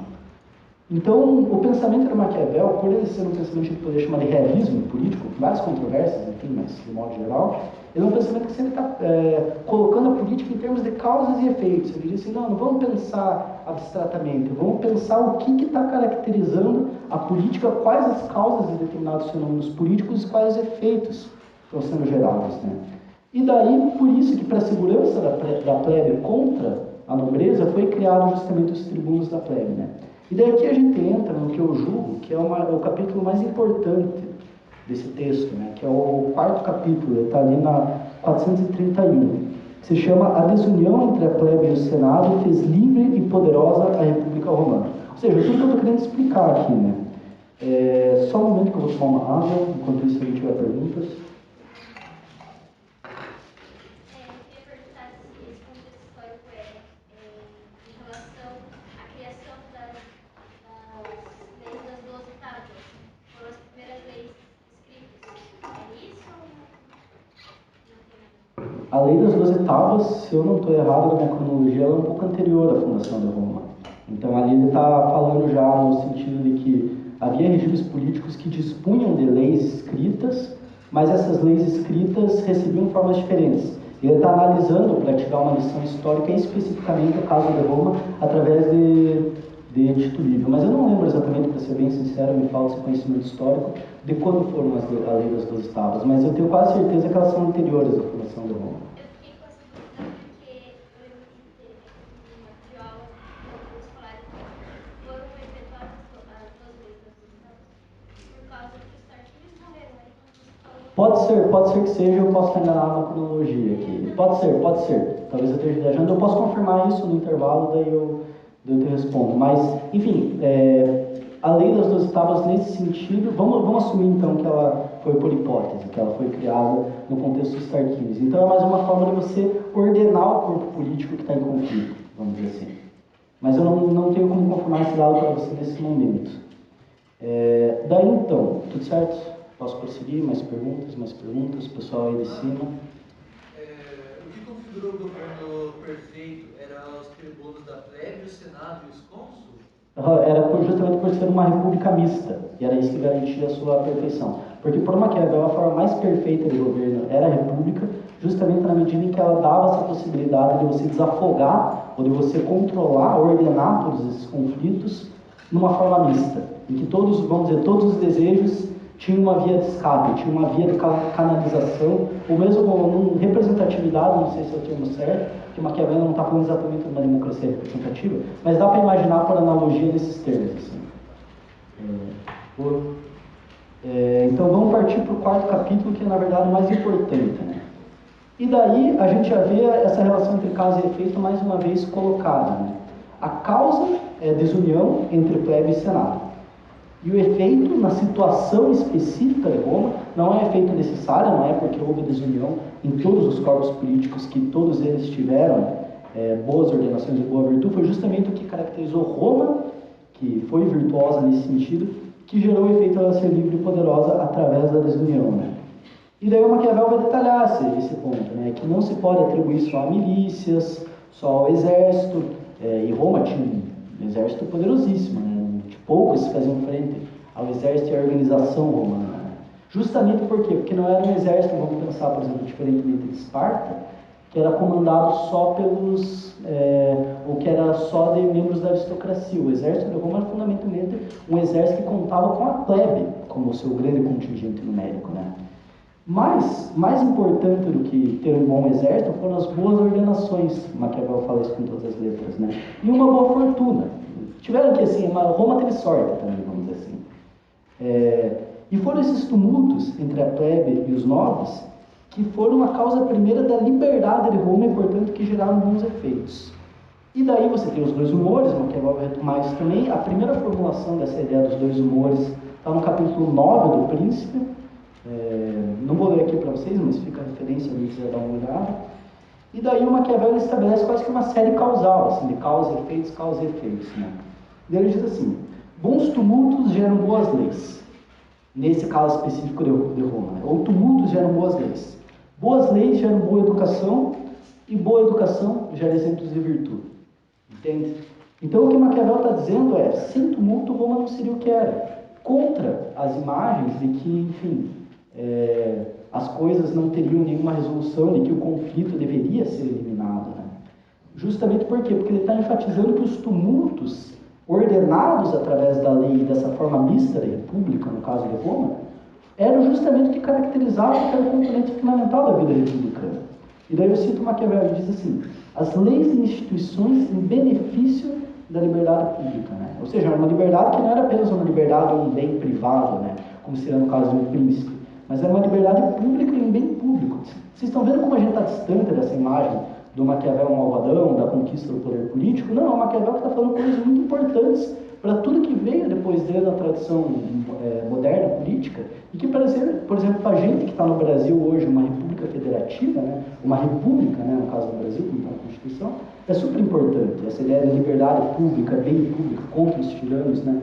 Então, o pensamento de Maquiavel, por ele ser um pensamento que a gente poderia chamar de realismo político, várias controvérsias, enfim, mas de modo geral, ele é um pensamento que sempre está colocando a política em termos de causas e efeitos. Ele diz assim, não vamos pensar abstratamente, vamos pensar o que está caracterizando a política, quais as causas de determinados fenômenos políticos e quais os efeitos estão sendo gerados. Né? E daí, por isso que para a segurança da plebe contra a nobreza, foi criado justamente os tribunos da plebe. Né? E daí aqui a gente entra no que eu julgo que é o capítulo mais importante desse texto, né? Que é o quarto capítulo, está ali na 431, que se chama A Desunião entre a plebe e o Senado fez livre e poderosa a República Romana. Ou seja, tudo que eu estou querendo explicar aqui, né? Só um momento que eu vou tomar uma água, enquanto isso a gente tiver perguntas. A Lei das 12 Tábuas, se eu não estou errado na minha cronologia, ela é um pouco anterior à fundação de Roma. Então ali ele está falando já no sentido de que havia regimes políticos que dispunham de leis escritas, mas essas leis escritas recebiam formas diferentes. Ele está analisando, para tirar uma lição histórica, especificamente o caso de Roma, através de Tito Livio. Mas eu não lembro exatamente, para ser bem sincero, me falta esse conhecimento histórico, de quando foram a Lei das 12 Tábuas, mas eu tenho quase certeza que elas são anteriores à fundação de Roma. Pode ser que seja, eu posso estar enganado na cronologia aqui. Pode ser. Talvez eu esteja viajando. Eu posso confirmar isso no intervalo, daí eu te respondo. Mas, enfim, a Lei das 12 Tábuas, nesse sentido, vamos assumir então que ela foi por hipótese, que ela foi criada no contexto dos Tarquínios. Então é mais uma forma de você ordenar o corpo político que está em conflito, vamos dizer assim. Mas eu não tenho como confirmar esse dado para você nesse momento. Daí então, tudo certo? Posso prosseguir? Mais perguntas? Pessoal aí de cima. O que configurou o governo perfeito eram os tribunos da plebe, o senado e os cônsules? Era justamente por ser uma república mista, e era isso que garantia a sua perfeição. Porque por Maquiavel, a forma mais perfeita de governo era a república, justamente na medida em que ela dava essa possibilidade de você desafogar, ou de você controlar, ordenar todos esses conflitos numa forma mista, em que todos, vamos dizer, todos os desejos tinham uma via de escape, tinha uma via de canalização, ou mesmo com representatividade, não sei se é o termo certo, que Maquiavel não está falando exatamente de uma democracia representativa, mas dá para imaginar por analogia nesses termos. Assim. Então vamos partir para o quarto capítulo, que é na verdade o mais importante. Né? E daí a gente já vê essa relação entre causa e efeito mais uma vez colocada. Né? A causa é a desunião entre plebe e senado. E o efeito, na situação específica de Roma, não é efeito necessário, não é porque houve desunião em todos os corpos políticos, que todos eles tiveram boas ordenações e boa virtude, foi justamente o que caracterizou Roma, que foi virtuosa nesse sentido, que gerou o efeito dela ser livre e poderosa através da desunião. Né? E daí o Maquiavel vai detalhar esse ponto, né? Que não se pode atribuir só a milícias, só ao exército, e Roma tinha um exército poderosíssimo, né? Poucos faziam frente ao exército e à organização romana. Justamente por quê? Porque não era um exército, vamos pensar, por exemplo, diferentemente de Esparta, que era comandado só pelos, ou que era só de membros da aristocracia. O exército de Roma era fundamentalmente um exército que contava com a plebe como seu grande contingente numérico, né? Mas, mais importante do que ter um bom exército foram as boas ordenações, Maquiavel fala isso com todas as letras, né? E uma boa fortuna. Tiveram que, assim, Roma teve sorte também, vamos dizer assim. E foram esses tumultos entre a plebe e os nobres que foram a causa primeira da liberdade de Roma e, portanto, que geraram bons efeitos. E daí você tem os dois humores, Maquiavel vai retomar isso também. A primeira formulação dessa ideia dos dois humores está no capítulo 9 do Príncipe. Não vou ler aqui para vocês, mas fica a referência, se quiser dar uma olhada. E daí o Maquiavel estabelece quase que uma série causal, assim, de causa e efeitos, né? E ele diz assim: bons tumultos geram boas leis. Nesse caso específico de Roma, né? Ou tumultos geram boas leis. Boas leis geram boa educação, e boa educação gera exemplos de virtude. Entende? Então o que Maquiavel está dizendo é: sem tumulto Roma não seria o que era. Contra as imagens de que, enfim, as coisas não teriam nenhuma resolução, de que o conflito deveria ser eliminado, né? Justamente por quê? Porque ele está enfatizando que os tumultos ordenados através da lei dessa forma mista da república, no caso de Roma, eram justamente o que caracterizava o que era o componente fundamental da vida republicana. E daí eu cito Maquiavel, ele diz assim: as leis e instituições em benefício da liberdade pública, né? Ou seja, uma liberdade que não era apenas uma liberdade ou um bem privado, né? Como seria no caso de um príncipe, mas era uma liberdade pública e um bem público. Vocês estão vendo como a gente está distante dessa imagem do Maquiavel malvadão, da conquista do poder político? Não, é o Maquiavel que está falando coisas muito importantes para tudo que veio depois dele na tradição moderna política, e que, por exemplo, para a gente que está no Brasil hoje, uma república federativa, né, uma república, né, no caso do Brasil, como está a Constituição, é super importante, essa ideia da liberdade pública, bem público, contra os tiranos, né?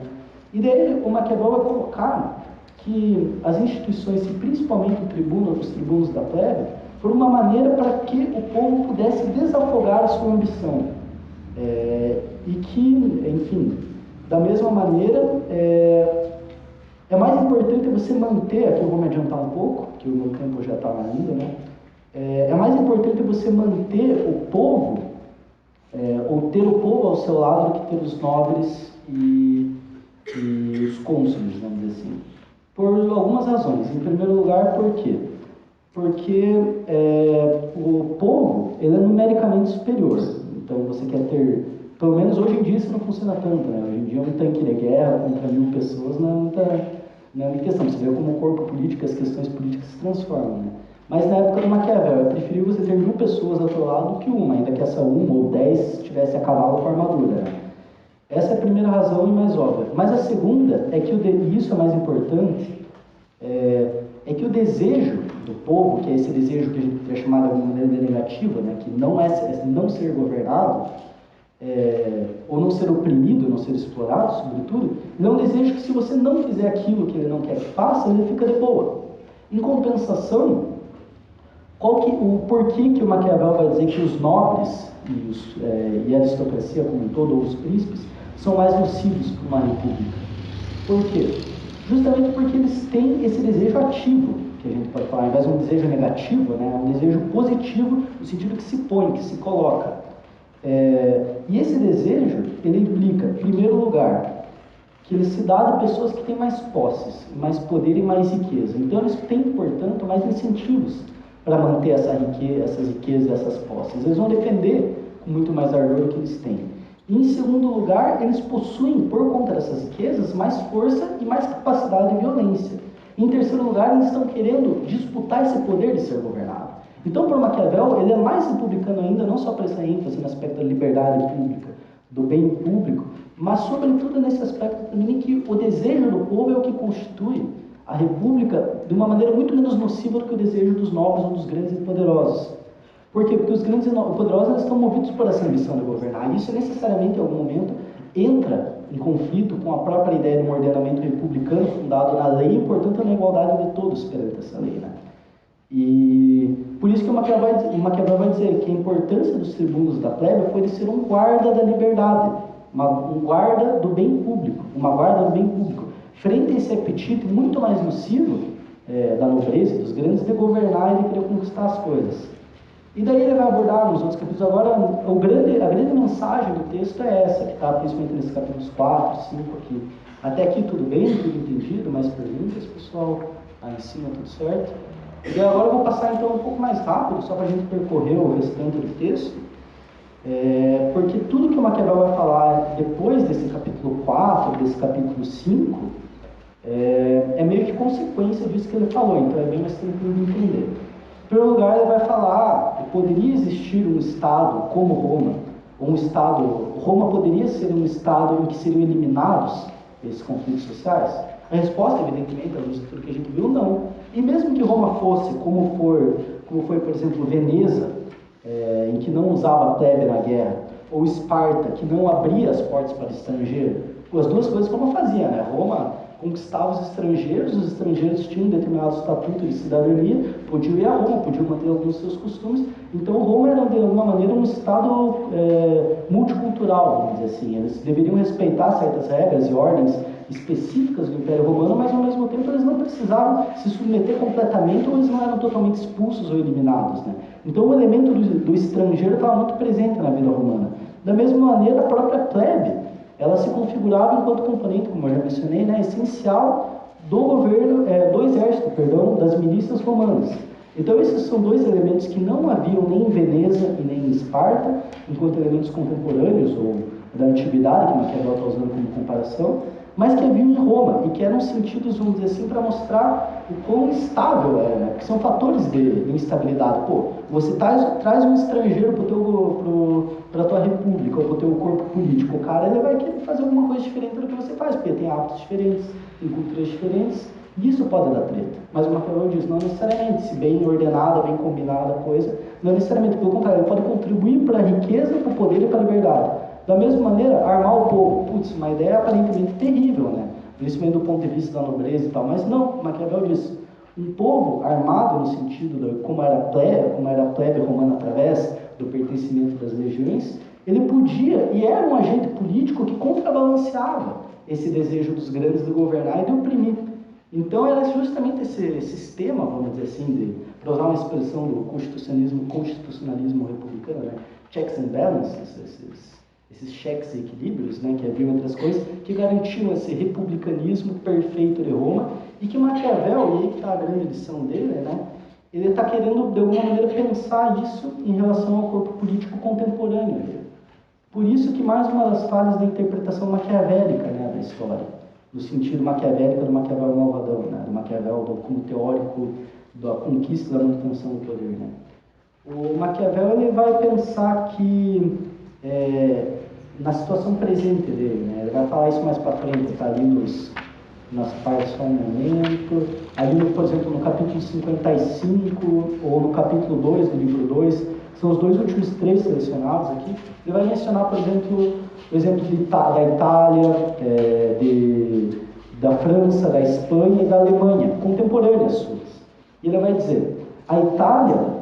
E daí o Maquiavel vai colocar que as instituições, e principalmente os tribunos da plebe, foram uma maneira para que o povo pudesse desafogar a sua ambição. E que, enfim, da mesma maneira, é mais importante você manter, aqui eu vou me adiantar um pouco, que o meu tempo já está indo, né? É mais importante você manter o povo, ou ter o povo ao seu lado, do que ter os nobres e os cônsules, vamos dizer assim. Por algumas razões. Em primeiro lugar, por quê? Porque o povo, ele é numericamente superior. Então você quer ter, pelo menos hoje em dia isso não funciona tanto, né? Hoje em dia um tanque de guerra contra 1000 pessoas não é muita questão. Você vê como o corpo político, as questões políticas se transformam, né? Mas na época do Maquiavel, é preferível você ter 1000 pessoas ao seu lado do que uma, ainda que essa uma ou 10 estivesse a cavalo com armadura, né? Essa é a primeira razão e mais óbvia. Mas a segunda é que, e isso é mais importante, é que o desejo do povo, que é esse desejo que a gente poderia chamar de alguma maneira de negativa, né, que não é não ser governado, ou não ser oprimido, não ser explorado, sobretudo, não é um desejo que, se você não fizer aquilo que ele não quer que faça, ele fica de boa. Em compensação, o porquê que o Maquiavel vai dizer que os nobres e a aristocracia como um todo, ou os príncipes, são mais nocivos para uma república? Por quê? Justamente porque eles têm esse desejo ativo, que a gente pode falar, ao invés de um desejo negativo, né, um desejo positivo, no sentido que se põe, que se coloca. E esse desejo, ele implica, em primeiro lugar, que ele se dá a pessoas que têm mais posses, mais poder e mais riqueza. Então eles têm, portanto, mais incentivos para manter essas riquezas e essas posses. Eles vão defender com muito mais ardor o que eles têm. E, em segundo lugar, eles possuem, por conta dessas riquezas, mais força e mais capacidade de violência. E, em terceiro lugar, eles estão querendo disputar esse poder de ser governado. Então, por Maquiavel, ele é mais republicano ainda, não só para essa ênfase no aspecto da liberdade pública, do bem público, mas, sobretudo, nesse aspecto também em que o desejo do povo é o que constitui a república de uma maneira muito menos nociva do que o desejo dos nobres ou dos grandes e poderosos. Por quê? Porque os grandes e poderosos estão movidos por essa ambição de governar. E isso necessariamente, em algum momento, entra em conflito com a própria ideia de um ordenamento republicano fundado na lei e, portanto, na igualdade de todos perante essa lei, né? E por isso que o Maquiavel vai dizer que a importância dos tribunos da plebe foi de ser um guarda da liberdade, um guarda do bem público, uma guarda do bem público, frente a esse apetite muito mais nocivo da nobreza e dos grandes de governar e de querer conquistar as coisas. E daí ele vai abordar nos outros capítulos. Agora, a grande mensagem do texto é essa, que está principalmente nesses capítulos 4, 5 aqui. Até aqui tudo bem, tudo entendido, mais perguntas, pessoal? Aí em cima tudo certo? E agora eu vou passar então um pouco mais rápido, só para a gente percorrer o restante do texto, porque tudo que o Maquiavel vai falar depois desse capítulo 4, desse capítulo 5, é meio que consequência disso que ele falou, então é bem mais tranquilo de entender. Em primeiro lugar, ele vai falar que poderia existir um Estado como Roma, Roma poderia ser um Estado em que seriam eliminados esses conflitos sociais? A resposta, evidentemente, à luz de tudo que a gente viu, não. E mesmo que Roma fosse, como foi, por exemplo, Veneza, em que não usava a plebe na guerra, ou Esparta, que não abria as portas para estrangeiro, as duas coisas Roma fazia, né? Roma conquistava os estrangeiros tinham um determinado estatuto de cidadania, podiam ir a Roma, podiam manter alguns dos seus costumes, então Roma era de alguma maneira um estado multicultural, vamos dizer assim, eles deveriam respeitar certas regras e ordens específicas do Império Romano, mas ao mesmo tempo eles não precisavam se submeter completamente ou eles não eram totalmente expulsos ou eliminados, né? Então o elemento do estrangeiro estava muito presente na vida romana. Da mesma maneira, a própria plebe, ela se configurava enquanto componente, como eu já mencionei, né, essencial do governo, do exército, das milícias romanas. Então esses são dois elementos que não haviam nem em Veneza e nem em Esparta, enquanto elementos contemporâneos ou da antiguidade, que Maquiavel está usando como comparação, mas que haviam em Roma e que eram sentidos, vamos dizer assim, para mostrar o quão instável era, né? Que são fatores de instabilidade. Pô, você traz um estrangeiro para a tua república ou para o teu corpo político, o cara ele vai querer fazer alguma coisa diferente do que você faz, porque tem hábitos diferentes, tem culturas diferentes, e isso pode dar treta. Mas o Maquiavel diz, não necessariamente, se bem ordenada, bem combinada a coisa, não necessariamente, pelo contrário, ele pode contribuir para a riqueza, para o poder e para a liberdade. Da mesma maneira, armar o povo, putz, uma ideia aparentemente terrível, né? Principalmente do ponto de vista da nobreza e tal, mas não, Maquiavel diz, um povo armado no sentido de como era a plebe romana através do pertencimento das legiões, ele podia e era um agente político que contrabalanceava esse desejo dos grandes de governar e de oprimir. Então era justamente esse sistema, vamos dizer assim, para usar uma expressão do constitucionalismo republicano, né? Checks and balances, esses cheques e equilíbrios, né, que haviam entre as coisas, que garantiam esse republicanismo perfeito de Roma, e que Maquiavel, e aí que está a grande lição dele, né, ele está querendo, de alguma maneira, pensar isso em relação ao corpo político contemporâneo dele. Por isso que mais uma das falhas da interpretação maquiavélica, né, da história, no sentido maquiavélico do Maquiavel malvadão, né, do Maquiavel como teórico da conquista da manutenção do poder. Né. O Maquiavel ele vai pensar que na situação presente dele, né? Ele vai falar isso mais para frente, está ali nas partes, só um momento, ali, por exemplo, no capítulo 55 ou no capítulo 2 do livro 2, que são os dois últimos três selecionados aqui, ele vai mencionar, por exemplo, o exemplo da Itália, da França, da Espanha e da Alemanha, contemporâneas suas. E ele vai dizer, a Itália,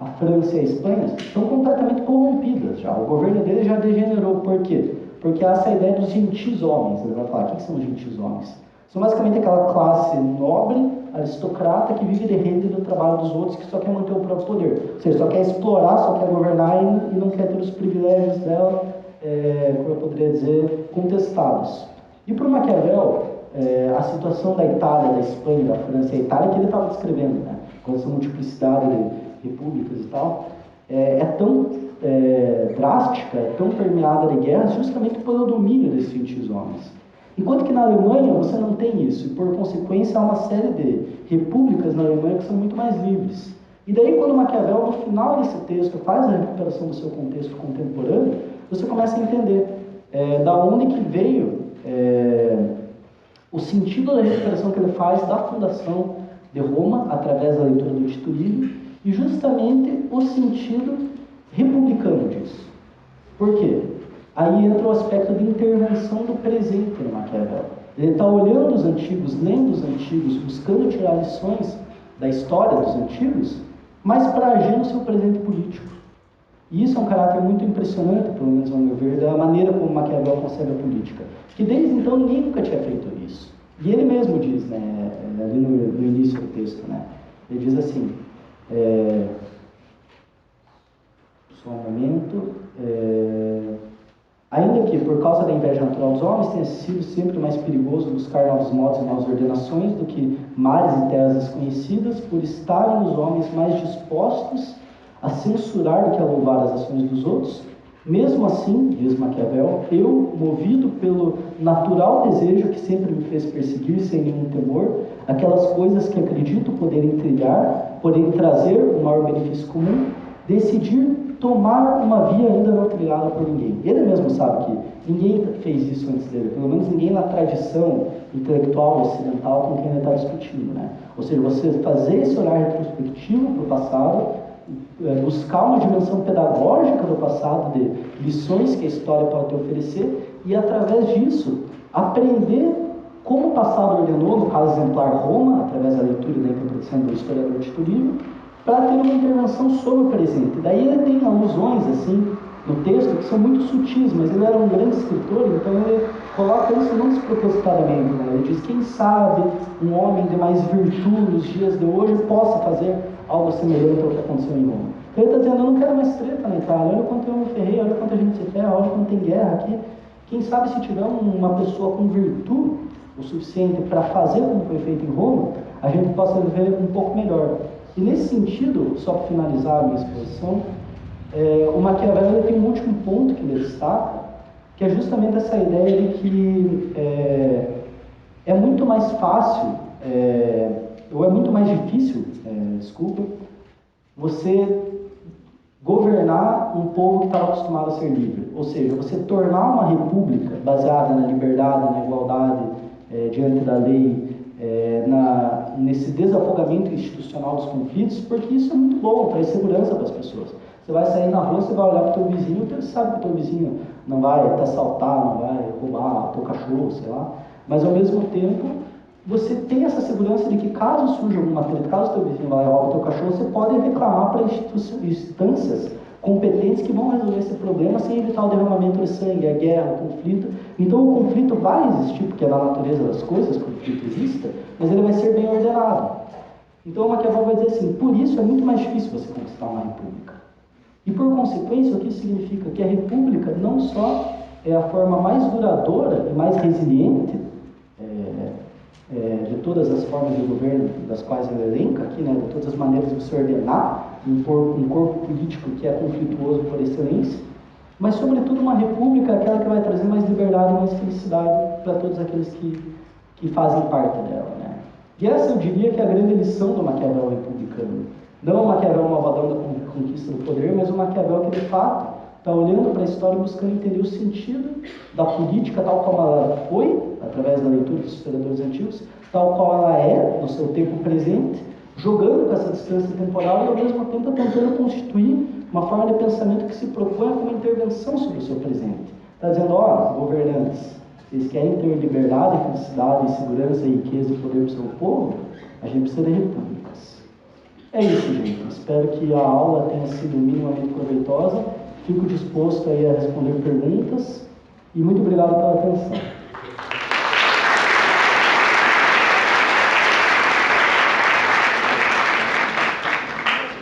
a França e a Espanha estão completamente corrompidas já. O governo deles já degenerou. Por quê? Porque há essa ideia dos gentis homens. Ele vai falar, o que são os gentis homens? São basicamente aquela classe nobre, aristocrata, que vive de renda do trabalho dos outros, que só quer manter o próprio poder. Ou seja, só quer explorar, só quer governar e não quer ter os privilégios dela, como eu poderia dizer, contestados. E para o Maquiavel, a situação da Itália, da Espanha, da França e da Itália, que ele estava descrevendo, né? Com essa multiplicidade de repúblicas e tal, é tão drástica, é tão permeada de guerras, justamente pelo domínio desses gentis homens. Enquanto que na Alemanha você não tem isso, e por consequência há uma série de repúblicas na Alemanha que são muito mais livres. E daí quando Maquiavel, no final desse texto, faz a recuperação do seu contexto contemporâneo, você começa a entender da onde que veio o sentido da recuperação que ele faz da fundação de Roma, através da leitura do Tito Livre, e justamente o sentido republicano disso. Por quê? Aí entra o aspecto de intervenção do presente no Maquiavel. Ele está olhando os antigos, lendo os antigos, buscando tirar lições da história dos antigos, mas para agir no seu presente político. E isso é um caráter muito impressionante, pelo menos ao meu ver, da maneira como Maquiavel concebe a política. Que desde então ninguém nunca tinha feito isso. E ele mesmo diz, né, ali no início do texto, né, ele diz assim, por causa da inveja natural dos homens, tenha sido sempre mais perigoso buscar novos modos e novas ordenações do que mares e terras desconhecidas, por estarem os homens mais dispostos a censurar do que a louvar as ações dos outros. Mesmo assim, diz Maquiavel, eu, movido pelo natural desejo que sempre me fez perseguir sem nenhum temor, aquelas coisas que acredito poderem trilhar, poderem trazer o maior benefício comum, decidir tomar uma via ainda não trilhada por ninguém. Ele mesmo sabe que ninguém fez isso antes dele, pelo menos ninguém na tradição intelectual ocidental com quem ele está discutindo, né? Ou seja, você fazer esse olhar retrospectivo para o passado, buscar uma dimensão pedagógica do passado, de lições que a história pode te oferecer, e através disso aprender como o passado ordenou, no caso exemplar Roma, através da leitura e da interpretação do historiador Tito Livio, para ter uma intervenção sobre o presente. Daí ele tem alusões assim no texto que são muito sutis, mas ele era um grande escritor, então ele coloca isso não despropositadamente, né? Ele diz, quem sabe um homem de mais virtude nos dias de hoje possa fazer algo semelhante ao que aconteceu em Roma. Então ele está dizendo, eu não quero mais treta na Itália, olha quanto eu me ferrei, olha quanto a gente se ferra, olha quanto tem guerra aqui. Quem sabe se tiver uma pessoa com virtude o suficiente para fazer como foi feito em Roma, a gente possa viver um pouco melhor. E nesse sentido, só para finalizar a minha exposição, o Maquiavel tem um último ponto que ele destaca, que é justamente essa ideia de que é muito mais fácil, ou é muito mais difícil, você governar um povo que estava acostumado a ser livre. Ou seja, você tornar uma república baseada na liberdade, na igualdade, diante da lei, nesse desafogamento institucional dos conflitos, porque isso é muito bom, traz segurança para as pessoas. Você vai sair na rua, você vai olhar para o teu vizinho, você sabe que o teu vizinho não vai te assaltar, não vai roubar o teu cachorro, sei lá, mas ao mesmo tempo você tem essa segurança de que caso surja alguma treta, caso o teu vizinho vai roubar o teu cachorro, você pode reclamar para instâncias competentes que vão resolver esse problema sem evitar o derramamento de sangue, a guerra, o conflito. Então o conflito vai existir, porque é da natureza das coisas que o conflito exista, mas ele vai ser bem ordenado. Então o Maquiavel vai dizer assim, por isso é muito mais difícil você conquistar uma república. E por consequência, o que isso significa? Que a república não só é a forma mais duradoura e mais resiliente de todas as formas de governo das quais ele elenca aqui, né, de todas as maneiras de se ordenar um corpo político que é conflituoso por excelência, mas sobretudo uma república, aquela que vai trazer mais liberdade e mais felicidade para todos aqueles que fazem parte dela, né? E essa eu diria que é a grande lição do Maquiavel republicano. Não o Maquiavel malvadão da conquista do poder, mas o Maquiavel que de fato está olhando para a história e buscando entender o sentido da política tal como ela foi, através da leitura dos historiadores antigos, tal qual ela é no seu tempo presente, jogando com essa distância temporal e ao mesmo tempo tentando constituir uma forma de pensamento que se propõe como intervenção sobre o seu presente. Está dizendo, governantes, vocês querem ter liberdade, felicidade, segurança, riqueza e poder para o seu povo? A gente precisa de repúblicas. É isso, gente. Espero que a aula tenha sido minimamente proveitosa. Fico disposto aí a responder perguntas e muito obrigado pela atenção.